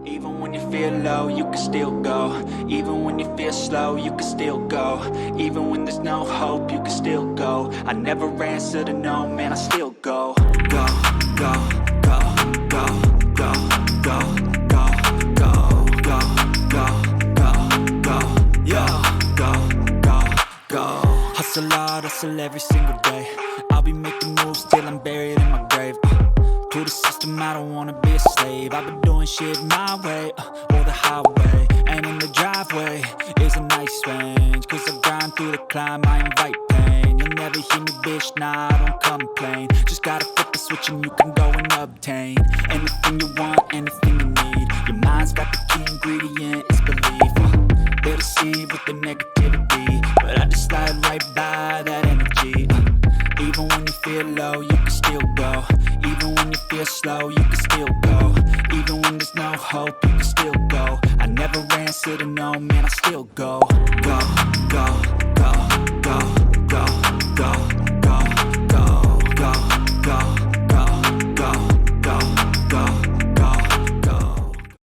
Even when you feel low, you can still go. Even when you feel slow, you can still go. Even when there's no hope, you can still go. I never answer to no, man, I still go. Go, go, go, go, go, go, go, go, go, go, go, go, yo, go, go, go. Hustle hard, hustle every single day. I'll be making moves till I'm buried in my grave. To the system, I don't wanna be a slave. I've been doing shit my way, or the highway. And in the driveway is a nice range. Cause I grind through the climb, I invite pain. You'll never hear me, bitch, nah, I don't complain. Just gotta flip the switch and you can go and obtain anything you want, anything you need. Your mind's got the key ingredient, it's belief. They'll deceive with the negativity, but I just slide right by that energy. Even when you feel low, you can still go. Even when you feel slow, you can still go. Even when there's no hope, you can still go. I never answer to no, man, I still go. Go, go, go, go.